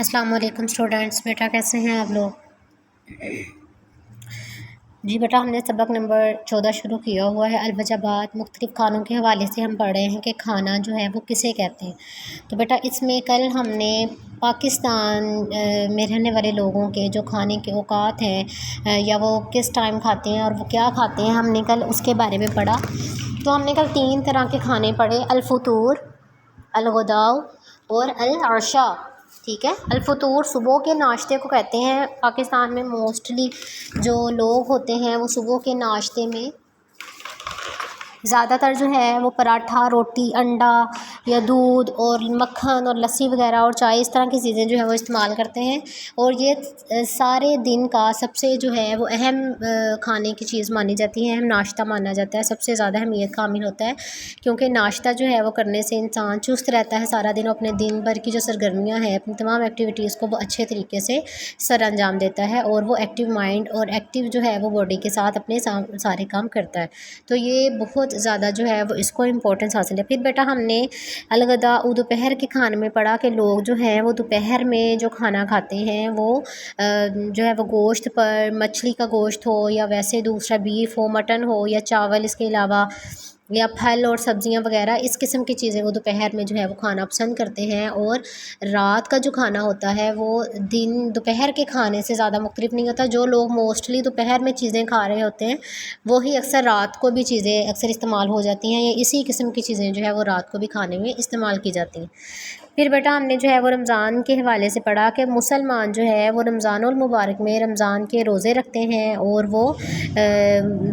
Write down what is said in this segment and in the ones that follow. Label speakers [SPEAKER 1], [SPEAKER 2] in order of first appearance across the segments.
[SPEAKER 1] السلام علیکم اسٹوڈنٹس، بیٹا کیسے ہیں آپ لوگ؟ جی بیٹا، ہم نے سبق نمبر 14 شروع کیا ہوا ہے الوجبات۔ مختلف کھانوں کے حوالے سے ہم پڑھ رہے ہیں کہ کھانا جو ہے وہ کسے کہتے ہیں۔ تو بیٹا اس میں کل ہم نے پاکستان میں رہنے والے لوگوں کے جو کھانے کے اوقات ہیں یا وہ کس ٹائم کھاتے ہیں اور وہ کیا کھاتے ہیں، ہم نے کل اس کے بارے میں پڑھا۔ تو ہم نے کل 3 طرح کے کھانے پڑھے: الفطور، الغداء اور العشاء۔ ٹھیک ہے، الفطور صبح کے ناشتے کو کہتے ہیں۔ پاکستان میں موسٹلی جو لوگ ہوتے ہیں وہ صبح کے ناشتے میں زیادہ تر جو ہے وہ پراٹھا، روٹی، انڈا یا دودھ اور مکھن اور لسی وغیرہ اور چائے، اس طرح کی چیزیں جو ہے وہ استعمال کرتے ہیں۔ اور یہ سارے دن کا سب سے جو ہے وہ اہم کھانے کی چیز مانی جاتی ہے، اہم ناشتہ مانا جاتا ہے، سب سے زیادہ اہمیت کا حامل ہوتا ہے، کیونکہ ناشتہ جو ہے وہ کرنے سے انسان چست رہتا ہے سارا دن، اپنے دن بھر کی جو سرگرمیاں ہیں، اپنی تمام ایکٹیویٹیز کو وہ اچھے طریقے سے سر انجام دیتا ہے اور وہ ایکٹیو مائنڈ اور ایکٹیو جو ہے وہ باڈی کے ساتھ اپنے سارے کام کرتا ہے۔ تو یہ بہت زیادہ جو ہے وہ اس کو امپورٹنس حاصل ہے۔ پھر بیٹا ہم نے الغداء دوپہر کے کھانے میں پڑھا کہ لوگ جو ہیں وہ دوپہر میں جو کھانا کھاتے ہیں وہ جو ہے وہ گوشت پر، مچھلی کا گوشت ہو یا ویسے دوسرا بیف ہو، مٹن ہو یا چاول، اس کے علاوہ یا پھل اور سبزیاں وغیرہ، اس قسم کی چیزیں وہ دوپہر میں جو ہے وہ کھانا پسند کرتے ہیں۔ اور رات کا جو کھانا ہوتا ہے وہ دوپہر کے کھانے سے زیادہ مختلف نہیں ہوتا۔ جو لوگ موسٹلی دوپہر میں چیزیں کھا رہے ہوتے ہیں وہی اکثر رات کو بھی چیزیں اکثر استعمال ہو جاتی ہیں، یا اسی قسم کی چیزیں جو ہے وہ رات کو بھی کھانے میں استعمال کی جاتی ہیں۔ پھر بیٹا ہم نے جو ہے وہ رمضان کے حوالے سے پڑھا کہ مسلمان جو ہے وہ رمضان المبارک میں رمضان کے روزے رکھتے ہیں اور وہ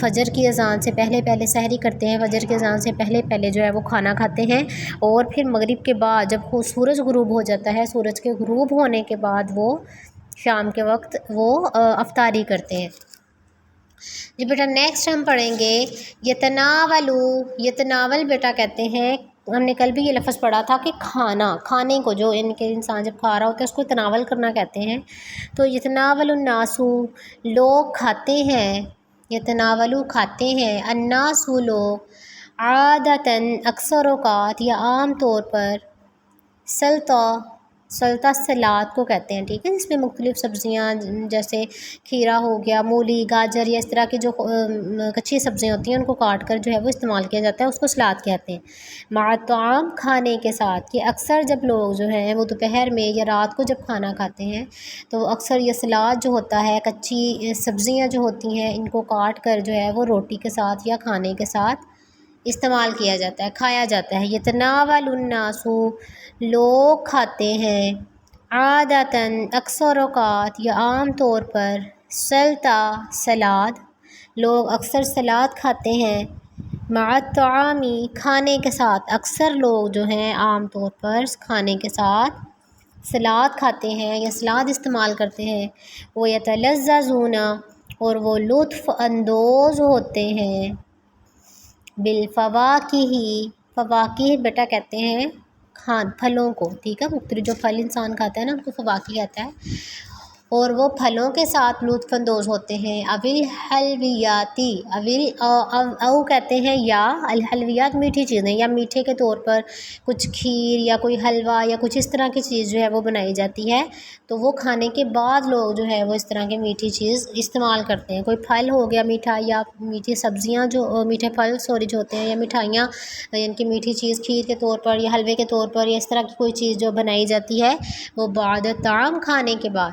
[SPEAKER 1] فجر کی اذان سے پہلے سحری کرتے ہیں، فجر کی اذان سے پہلے جو ہے وہ کھانا کھاتے ہیں، اور پھر مغرب کے بعد جب سورج غروب ہو جاتا ہے، سورج کے غروب ہونے کے بعد وہ شام کے وقت وہ افطاری کرتے ہیں۔ جی بیٹا نیکسٹ ہم پڑھیں گے یتناول بیٹا کہتے ہیں، ہم نے کل بھی یہ لفظ پڑھا تھا کہ کھانے کو جو ان کے انسان جب کھا رہا ہوتا ہے اس کو تناول کرنا کہتے ہیں۔ تو یتناول الناس لوگ کھاتے ہیں، یتناولو کھاتے ہیں، الناس لوگ، عادتاً اکثر اوقات یا عام طور پر، سلطہ سلاد کو کہتے ہیں۔ ٹھیک ہے، اس میں مختلف سبزیاں جیسے کھیرا ہو گیا، مولی، گاجر یا اس طرح کی جو کچی سبزیاں ہوتی ہیں ان کو کاٹ کر جو ہے وہ استعمال کیا جاتا ہے، اس کو سلاد کہتے ہیں۔ مع طعام کھانے کے ساتھ، کہ اکثر جب لوگ جو ہیں وہ دوپہر میں یا رات کو جب کھانا کھاتے ہیں تو اکثر یہ سلاد جو ہوتا ہے، کچی سبزیاں جو ہوتی ہیں ان کو کاٹ کر جو ہے وہ روٹی کے ساتھ یا کھانے کے ساتھ استعمال کیا جاتا ہے، کھایا جاتا ہے۔ یتناول الناس لوگ کھاتے ہیں، عادتاً اکثر اوقات یا عام طور پر، سلاد لوگ اکثر سلاد کھاتے ہیں، مع الطعام کھانے کے ساتھ، اکثر لوگ جو ہیں عام طور پر کھانے کے ساتھ سلاد کھاتے ہیں یا سلاد استعمال کرتے ہیں۔ وہ یتلذذون اور وہ لطف اندوز ہوتے ہیں، بالفواکہ، فواکہ بیٹا کہتے ہیں پھلوں کو۔ ٹھیک ہے، مختلف جو پھل انسان کھاتا ہے نا ان کو فواکہ کہتا ہے، اور وہ پھلوں کے ساتھ لطف اندوز ہوتے ہیں۔ الحلویاتی، او کہتے ہیں یا الحلویات میٹھی چیزیں، یا میٹھے کے طور پر کچھ کھیر یا کوئی حلوہ یا کچھ اس طرح کی چیز جو ہے وہ بنائی جاتی ہے، تو وہ کھانے کے بعد لوگ جو ہے وہ اس طرح کی میٹھی چیز استعمال کرتے ہیں۔ کوئی پھل ہو گیا میٹھا، یا میٹھی سبزیاں جو میٹھے پھل جو ہوتے ہیں، یا مٹھائیاں یعنی کہ میٹھی چیز کھیر کے طور پر یا حلوے کے طور پر یا اس طرح کی کوئی چیز جو بنائی جاتی ہے، وہ بعد طعام کھانے کے بعد،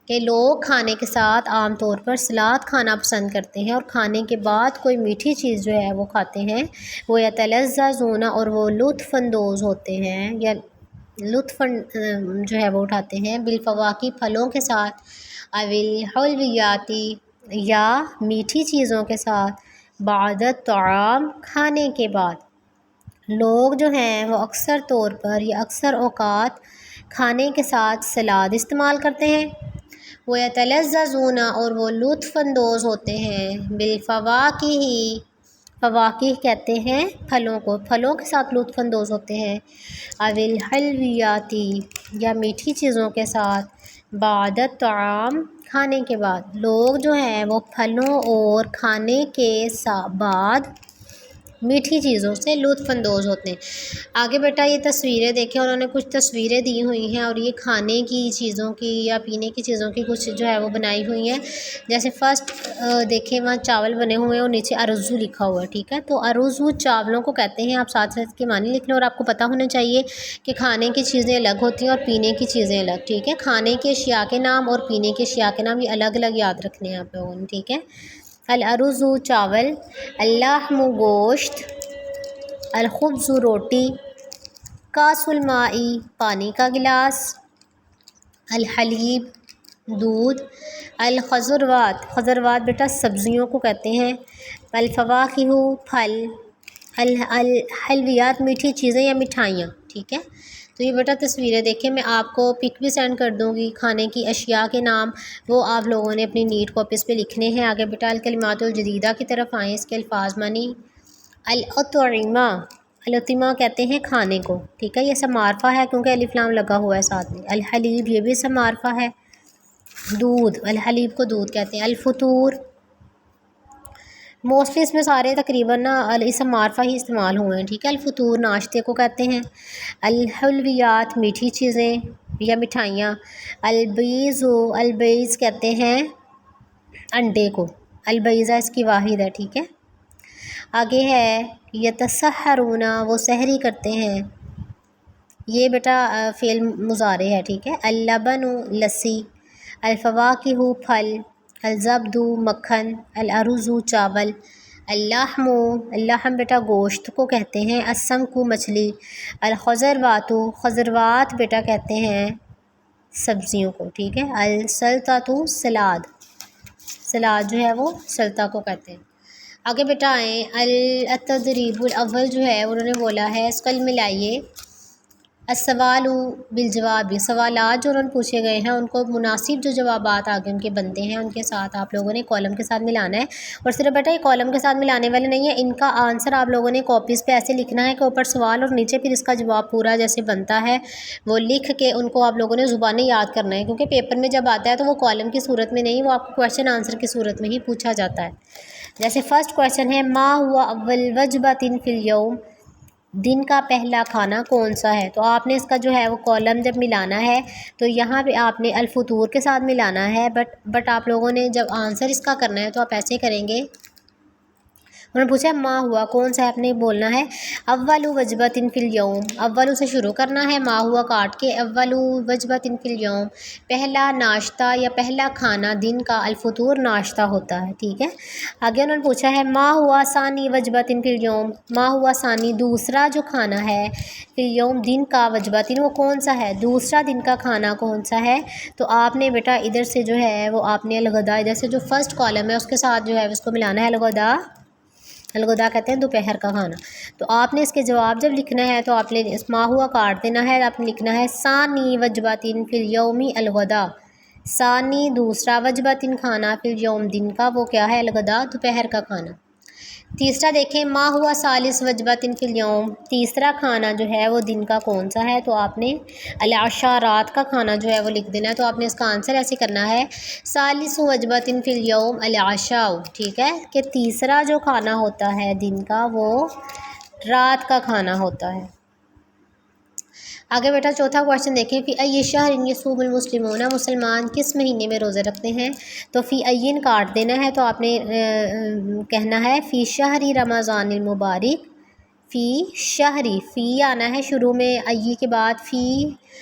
[SPEAKER 1] کہ لوگ کھانے کے ساتھ عام طور پر سلاد کھانا پسند کرتے ہیں اور کھانے کے بعد کوئی میٹھی چیز جو ہے وہ کھاتے ہیں۔ وہ یتلذذون اور وہ لطف اندوز ہوتے ہیں یا لطف جو ہے وہ اٹھاتے ہیں، بالفواکہ پھلوں کے ساتھ، الحلویاتی یا میٹھی چیزوں کے ساتھ، بعد الطعام کھانے کے بعد۔ لوگ جو ہیں وہ اکثر طور پر یا اکثر اوقات کھانے کے ساتھ سلاد استعمال کرتے ہیں۔ وہ یتلذذون اور وہ لطف اندوز ہوتے ہیں، بالفواکہ، فواکہ کہتے ہیں پھلوں کو، پھلوں کے ساتھ لطف اندوز ہوتے ہیں، الحلویاتی یا میٹھی چیزوں کے ساتھ، بعد الطعام کھانے کے بعد۔ لوگ جو ہیں وہ پھلوں اور کھانے کے بعد میٹھی چیزوں سے لطف اندوز ہوتے ہیں۔ آگے بیٹا یہ تصویریں دیکھیں، انہوں نے کچھ تصویریں دی ہوئی ہیں اور یہ کھانے کی چیزوں کی یا پینے کی چیزوں کی کچھ جو ہے وہ بنائی ہوئی ہیں۔ جیسے فرسٹ دیکھیں وہاں چاول بنے ہوئے ہیں اور نیچے ارزو لکھا ہوا ہے، ٹھیک ہے۔ تو ارزو چاولوں کو کہتے ہیں، آپ ساتھ ساتھ کے معنی لکھ لیں، اور آپ کو پتہ ہونا چاہیے کہ کھانے کی چیزیں الگ ہوتی ہیں اور پینے کی چیزیں الگ، ٹھیک ہے۔ کھانے کے اشیاء کے نام اور پینے کے اشیاء کے نام یہ الگ الگ یاد رکھنے ہیں آپ لوگوں نے، ٹھیک ہے۔ الارز چاول، اللحم گوشت، الخبز روٹی، کاس الماء پانی کا گلاس، الحلیب دودھ، الخضروات خضروات بیٹا سبزیوں کو کہتے ہیں، الفواکہ پھل، الحلویات میٹھی چیزیں یا مٹھائیاں، ٹھیک ہے۔ تو یہ بیٹا تصویریں دیکھیں، میں آپ کو پک بھی سینڈ کر دوں گی، کھانے کی اشیاء کے نام وہ آپ لوگوں نے اپنی نیٹ کاپیز پہ لکھنے ہیں۔ آگے بیٹا الکلمات الجدیدہ کی طرف آئیں، اس کے الفاظ معنی۔ الاطعمہ، الاطعمہ کہتے ہیں کھانے کو، ٹھیک ہے، یہ اسم معرفہ ہے کیونکہ الف لام لگا ہوا ہے ساتھ میں۔ الحلیب یہ بھی اسم معرفہ ہے۔ دودھ، الحلیب کو دودھ کہتے ہیں۔ الفطور، موسٹلی اس میں سارے تقریباً اسم معرفہ ہی استعمال ہوئے ہیں، ٹھیک ہے۔ الفطور ناشتے کو کہتے ہیں۔ الحلویات میٹھی چیزیں یا مٹھائیاں۔ البیض، البیض کہتے ہیں انڈے کو، البیضہ اس کی واحد ہے، ٹھیک ہے۔ آگے ہے یتسحرون، وہ سحری کرتے ہیں، یہ بیٹا فعل مضارع ہے، ٹھیک ہے۔ اللبن لسی، الفواکہ پھل، الزبد مکھن، الارز چاول، اللحم بیٹا گوشت کو کہتے ہیں، السمک مچھلی، الخضروات خضروات بیٹا کہتے ہیں سبزیوں کو، ٹھیک ہے۔ السلطۃ سلاد، سلاد جو ہے وہ سلطہ کو کہتے ہیں۔ آگے بیٹا آئیں، التدریب الاول جو ہے انہوں نے بولا ہے، اس کو ملائیے، السوال بالجواب، سوالات جو انہوں نے پوچھے گئے ہیں ان کو مناسب جو جوابات آگے ان کے بنتے ہیں ان کے ساتھ آپ لوگوں نے کالم کے ساتھ ملانا ہے۔ اور صرف بیٹا یہ کالم کے ساتھ ملانے والے نہیں ہیں، ان کا آنسر آپ لوگوں نے کاپیز پہ ایسے لکھنا ہے کہ اوپر سوال اور نیچے پھر اس کا جواب پورا جیسے بنتا ہے وہ لکھ کے ان کو آپ لوگوں نے زبانی یاد کرنا ہے، کیونکہ پیپر میں جب آتا ہے تو وہ کالم کی صورت میں نہیں، وہ آپ کو کویشچن آنسر کی صورت میں ہی پوچھا جاتا ہے۔ جیسے فرسٹ کویشچن ہے، ما ہوا اول وجبۃ فی الیوم، دن کا پہلا کھانا کون سا ہے؟ تو آپ نے اس کا جو ہے وہ کالم جب ملانا ہے تو یہاں پہ آپ نے الفطور کے ساتھ ملانا ہے، بٹ آپ لوگوں نے جب آنسر اس کا کرنا ہے تو آپ ایسے کریں گے، انہوں نے پوچھا ما ہوا کون سا ہے، آپ نے بولنا ہے اول وجبۃ فی الیوم، اول سے شروع کرنا ہے، ما ہوا کاٹ کے، اول وجبۃ فی الیوم پہلا ناشتہ یا پہلا کھانا دن کا، الفطور ناشتہ ہوتا ہے، ٹھیک ہے۔ آگے انہوں نے پوچھا ہے ما ہوا ثانی وجبۃ فی الیوم، ما ہوا ثانی دوسرا جو کھانا ہے، فی الیوم دن کا، وجبۃ وہ کون سا ہے، دوسرا دن کا کھانا کون سا ہے؟ تو آپ نے بیٹا ادھر سے جو ہے وہ آپ نے الغداء، ادھر سے جو فرسٹ کالم ہے اس کے ساتھ جو ہے اس کو ملانا ہے، الغداء، الغداء کہتے ہیں دوپہر کا کھانا۔ تو آپ نے اس کے جواب جب لکھنا ہے تو آپ نے اس ما ہوا کاٹ دینا ہے، آپ نے لکھنا ہے ثانی وجبۃ فی الیوم الغداء، ثانی دوسرا، وجبۃ کھانا، فی الیوم دن کا، وہ کیا ہے، الغداء دوپہر کا کھانا۔ تیسرا دیکھیں، ما ہوا ثالث وجبۃ فی الیوم، تیسرا کھانا جو ہے وہ دن کا کون سا ہے؟ تو آپ نے العشاء رات کا کھانا جو ہے وہ لکھ دینا ہے، تو آپ نے اس کا آنسر ایسے کرنا ہے ثالث وجبۃ فی الیوم العشاء، ٹھیک ہے، کہ تیسرا جو کھانا ہوتا ہے دن کا وہ رات کا کھانا ہوتا ہے۔ آگے بیٹا چوتھا کویشچن دیکھیں، فی ای شہر یصوم المسلمون، مسلمان کس مہینے میں روزے رکھتے ہیں؟ تو فی این کاٹ دینا ہے، تو آپ نے کہنا ہے فی شہر رمضان المبارک، فی شہری، فی آنا ہے شروع میں، ای کے بعد فی،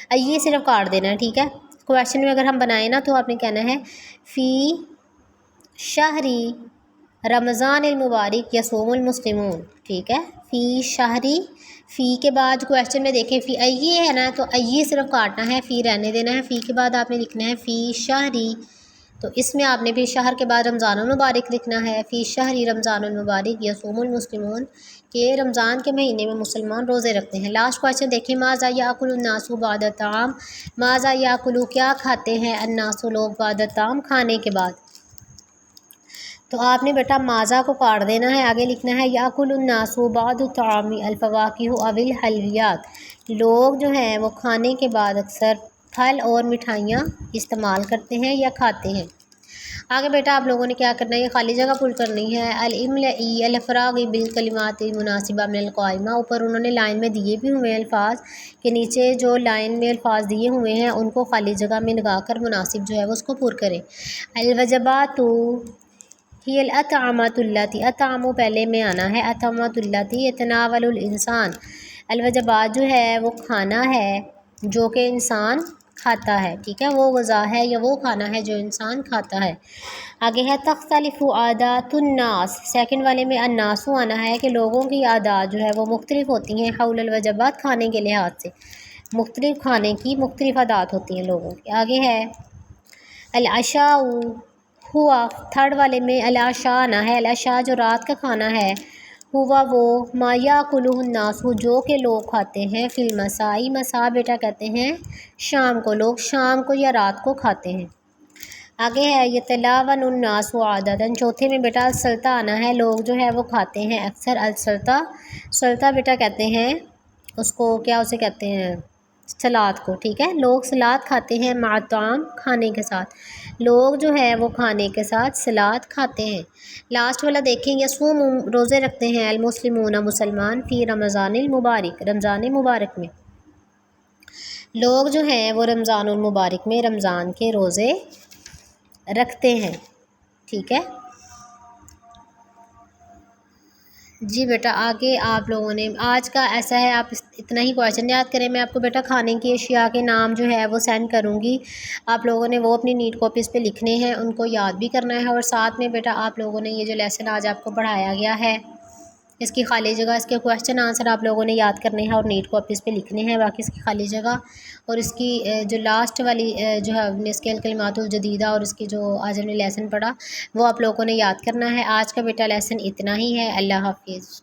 [SPEAKER 1] ای صرف کاٹ دینا ہے، ٹھیک ہے۔ کویشچن میں اگر ہم بنائیں نا تو آپ نے کہنا ہے فی شہری رمضان المبارک یصوم المسلمون، ٹھیک ہے، فی شہری، فی کے بعد کویشچن میں دیکھیں فی ای ہے نا، تو ای صرف کاٹنا ہے، فی رہنے دینا ہے، فی کے بعد آپ نے لکھنا ہے فی شہری، تو اس میں آپ نے پھر شہر کے بعد رمضان المبارک لکھنا ہے، فی شہری رمضان المبارک یصوم المسلمون، کہ رمضان کے مہینے میں مسلمان روزے رکھتے ہیں۔ لاسٹ کویشچن دیکھیں، ماذا یاکل الناس بعد الطعام، ماذا یاکل کیا کھاتے ہیں، الناس لوگ، بعد الطعام کھانے کے بعد، تو آپ نے بیٹا ماذا کو کاٹ دینا ہے، آگے لکھنا ہے یاکل الناس بعد الطعام الفواکہ او الحلویات، لوگ جو ہیں وہ کھانے کے بعد اکثر پھل اور مٹھائیاں استعمال کرتے ہیں یا کھاتے ہیں۔ آگے بیٹا آپ لوگوں نے کیا کرنا ہے، یہ خالی جگہ پُر کرنی ہے۔ الاملئی الفراغ بالکلمات المناسبہ من القائمہ، اوپر انہوں نے لائن میں دیے بھی ہوئے ہیں الفاظ کہ نیچے جو لائن میں الفاظ دیے ہوئے ہیں ان کو خالی جگہ میں لگا کر مناسب جو ہے وہ اس کو پُر کریں۔ الوجبات ہی الاطعمۃ اللاتی، اطعموا پہلے میں آنا ہے، اطعمۃ اللاتی یتناول الانسان، الوجبات جو ہے وہ کھانا ہے جو کہ انسان کھاتا ہے، ٹھیک ہے، وہ غذا ہے یا وہ کھانا ہے جو انسان کھاتا ہے۔ آگے ہے تختلف عادات الناس، سیکنڈ والے میں الناس آنا ہے کہ لوگوں کی عادات جو ہے وہ مختلف ہوتی ہیں، حول الوجبات کھانے کے لحاظ سے، مختلف کھانے کی مختلف عادات ہوتی ہیں لوگوں کی۔ آگے ہے العشاء ہوا، تھرڈ والے میں العشاء آنا ہے، العشاء جو رات کا کھانا ہے، ہوا وہ ما یاکلہ الناس جو کہ لوگ کھاتے ہیں، فی المساء، مساء بیٹا کہتے ہیں شام کو، لوگ شام کو یا رات کو کھاتے ہیں۔ آگے ہے یتلاون الناس عادتاً، چوتھے میں بیٹا السلطہ آنا ہے، لوگ جو ہے وہ کھاتے ہیں اکثر السلطہ، سلطہ بیٹا کہتے ہیں اس کو، کیا اسے کہتے ہیں، سلاد کو، ٹھیک ہے، لوگ سلاد کھاتے ہیں مع الطعام، کھانے کے ساتھ، لوگ جو ہے وہ کھانے کے ساتھ سلاد کھاتے ہیں۔ لاسٹ والا دیکھیں، یصوم روزے رکھتے ہیں المسلمون مسلمان فی رمضان المبارک، رمضان مبارک میں، لوگ جو ہیں وہ رمضان المبارک میں رمضان کے روزے رکھتے ہیں، ٹھیک ہے جی بیٹا۔ آگے آپ لوگوں نے آج کا ایسا ہے، آپ اتنا ہی کویشچن یاد کریں، میں آپ کو بیٹا کھانے کی اشیاء کے نام جو ہے وہ سینڈ کروں گی، آپ لوگوں نے وہ اپنی نیٹ کاپیز پہ لکھنے ہیں، ان کو یاد بھی کرنا ہے، اور ساتھ میں بیٹا آپ لوگوں نے یہ جو لیسن آج آپ کو پڑھایا گیا ہے اس کی خالی جگہ، اس کے کویشچن آنسر آپ لوگوں نے یاد کرنے ہیں اور نیٹ کاپیز پہ لکھنے ہیں، باقی اس کی خالی جگہ اور اس کی جو لاسٹ والی جو ہے ہم نے اس کے الکلمات الجدیدہ اور اس کی جو آج ہم نے لیسن پڑھا وہ آپ لوگوں نے یاد کرنا ہے۔ آج کا بیٹا لیسن اتنا ہی ہے، اللہ حافظ۔